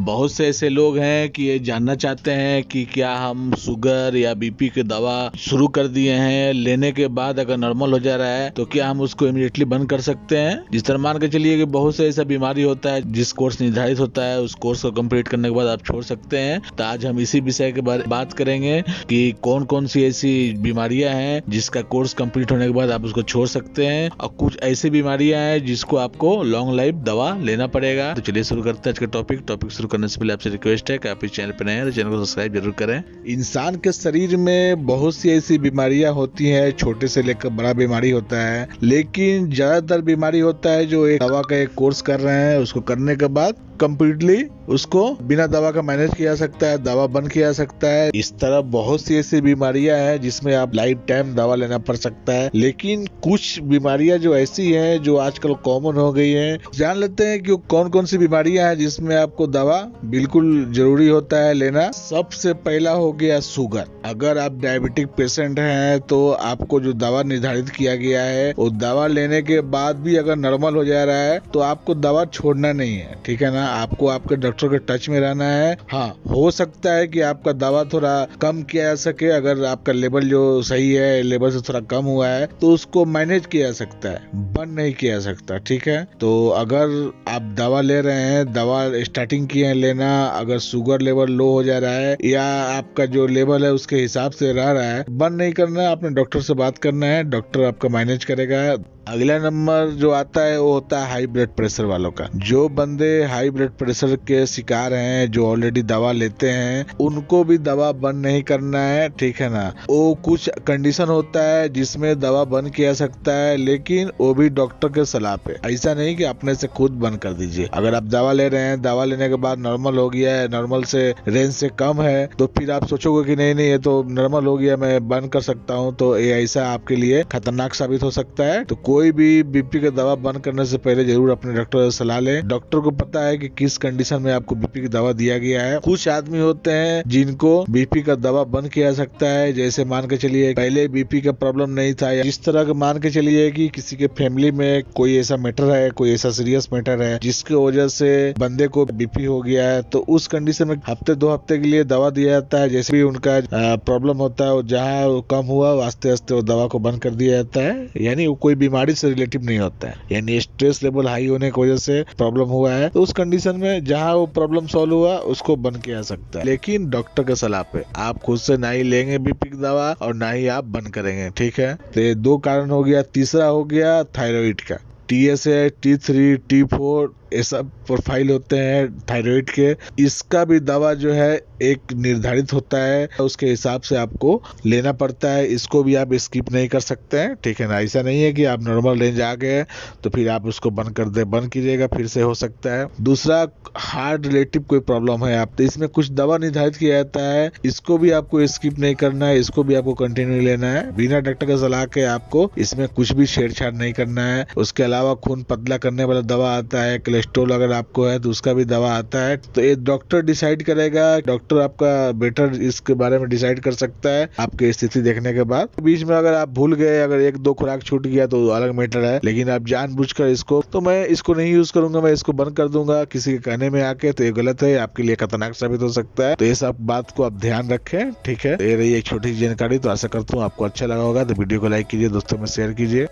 बहुत से ऐसे लोग हैं कि ये जानना चाहते हैं कि क्या हम शुगर या बीपी की दवा शुरू कर दिए हैं, लेने के बाद अगर नॉर्मल हो जा रहा है तो क्या हम उसको इमीडिएटली बंद कर सकते हैं। जिस तरह मान के चलिए कि बहुत से ऐसा बीमारी होता है जिस कोर्स निर्धारित होता है उस कोर्स को कंप्लीट करने के बाद आप छोड़ सकते हैं। तो आज हम इसी विषय के बारे में बात करेंगे कि कौन कौन सी ऐसी बीमारियां हैं जिसका कोर्स कंप्लीट होने के बाद आप उसको छोड़ सकते हैं और कुछ ऐसी बीमारियां हैं जिसको आपको लॉन्ग लाइफ दवा लेना पड़ेगा। तो चलिए शुरू करते हैं आज का टॉपिक शुरू करने से पहले आपसे रिक्वेस्ट है कि आप इस चैनल पर नए हैं तो चैनल को सब्सक्राइब जरूर करें। इंसान के शरीर में बहुत सी ऐसी बीमारियां होती हैं, छोटे से लेकर बड़ा बीमारी होता है, लेकिन ज्यादातर बीमारी होता है जो एक दवा का एक कोर्स कर रहे हैं उसको करने के बाद कंप्लीटली उसको बिना दवा का मैनेज किया जा सकता है, दवा बंद किया जा सकता है। इस तरह बहुत सी ऐसी बीमारियां हैं जिसमें आप लाइफ टाइम दवा लेना पड़ सकता है। लेकिन कुछ बीमारियां जो ऐसी हैं जो आजकल कॉमन हो गई हैं, जान लेते हैं कि कौन कौन सी बीमारियां हैं जिसमें आपको दवा बिल्कुल जरूरी होता है लेना। सबसे पहला हो गया शुगर। अगर आप डायबिटिक पेशेंट हैं तो आपको जो दवा निर्धारित किया गया है वो दवा लेने के बाद भी अगर नॉर्मल हो जा रहा है तो आपको दवा छोड़ना नहीं है, ठीक है ना। आपको आपके डॉक्टर के टच में रहना है। हाँ, हो सकता है कि आपका दवा थोड़ा कम किया जा सके। अगर आपका लेवल जो सही है, लेवल से थोड़ा कम हुआ है तो उसको मैनेज किया जा सकता है, बंद नहीं किया जा सकता, ठीक है। तो अगर आप दवा ले रहे हैं, दवा स्टार्टिंग किए हैं लेना, अगर शुगर लेवल लो हो जा रहा है या आपका जो लेवल है उसके हिसाब से रह रहा है, बंद नहीं करना है, अपने डॉक्टर से बात करना है, डॉक्टर आपका मैनेज करेगा। अगला नंबर जो आता है वो होता है हाई ब्लड प्रेशर वालों का। जो बंदे हाई ब्लड प्रेशर के शिकार हैं, जो ऑलरेडी दवा लेते हैं, उनको भी दवा बंद नहीं करना है, ठीक है ना। वो कुछ कंडीशन होता है जिसमें दवा बंद किया जा सकता है, लेकिन वो भी डॉक्टर के सलाह पे। ऐसा नहीं कि अपने से खुद बंद कर दीजिए। अगर आप दवा ले रहे हैं, दवा लेने के बाद नॉर्मल हो गया है, नॉर्मल से रेंज से कम है, तो फिर आप सोचोगे कि नहीं ये तो नॉर्मल हो गया, मैं बंद कर सकता हूँ, तो ये ऐसा आपके लिए खतरनाक साबित हो सकता है। तो कोई भी बीपी का दवा बंद करने से पहले जरूर अपने डॉक्टर से सलाह लें। डॉक्टर को पता है कि किस कंडीशन में आपको बीपी की दवा दिया गया है। कुछ आदमी होते हैं जिनको बीपी का दवा बंद किया जा सकता है, जैसे मान के चलिए पहले बीपी का प्रॉब्लम नहीं था, या इस तरह के मान के चलिए कि किसी के फैमिली में कोई ऐसा मैटर है, कोई ऐसा सीरियस मैटर है जिसकी वजह से बंदे को बीपी हो गया है, तो उस कंडीशन में हफ्ते 2 हफ्ते के लिए दवा दिया जाता है। जैसे भी उनका प्रॉब्लम होता है, जहाँ कम हुआ आस्ते आस्ते वो दवा को बंद कर दिया जाता है। यानी वो कोई बीमारी से रिलेटिव नहीं होता है, यानी स्ट्रेस लेवल हाई होने की वजह से प्रॉब्लम हुआ है, तो उस कंडीशन में जहां वो प्रॉब्लम सॉल्व हुआ उसको बंद किया जा सकता है, लेकिन डॉक्टर के सलाह पे। आप खुद से ना ही लेंगे बीपी की दवा और ना ही आप बंद करेंगे, ठीक है। तो ये 2 कारण हो गया। तीसरा हो गया थायराइड का। TSH, T3, T4 ये सब प्रोफाइल होते हैं थायराइड के। इसका भी दवा जो है एक निर्धारित होता है, उसके हिसाब से आपको लेना पड़ता है। इसको भी आप स्किप नहीं कर सकते हैं, ठीक है ना। ऐसा नहीं है कि आप नॉर्मल रेंज आ गए तो फिर आप उसको बंद कीजिएगा, फिर से हो सकता है। दूसरा, हार्ट रिलेटिव कोई प्रॉब्लम है आप, तो इसमें कुछ दवा निर्धारित किया जाता है, इसको भी आपको स्किप नहीं करना है, इसको भी आपको कंटिन्यू लेना है। बिना डॉक्टर के सलाह के आपको इसमें कुछ भी छेड़छाड़ नहीं करना है। उसके अलावा खून पतला करने वाला दवा आता है, कोलेस्ट्रॉल अगर आपको है तो उसका भी दवा आता है। तो ये डॉक्टर डिसाइड करेगा, डॉक्टर आपका बेटर इसके बारे में डिसाइड कर सकता है आपकी स्थिति देखने के बाद। बीच में अगर आप भूल गए, अगर 1-2 खुराक छूट गया तो अलग मैटर है, लेकिन आप जानबूझकर इसको, तो मैं इसको नहीं यूज करूंगा, मैं इसको बंद कर दूंगा किसी के कहने में आके, तो ये गलत है, आपके लिए खतरनाक साबित हो सकता है। तो ये सब बात को आप ध्यान रखें, ठीक है। ये रही एक छोटी सी जानकारी। तो आशा करता हूँ आपको अच्छा लगा होगा। तो वीडियो को लाइक कीजिए, दोस्तों में शेयर कीजिए।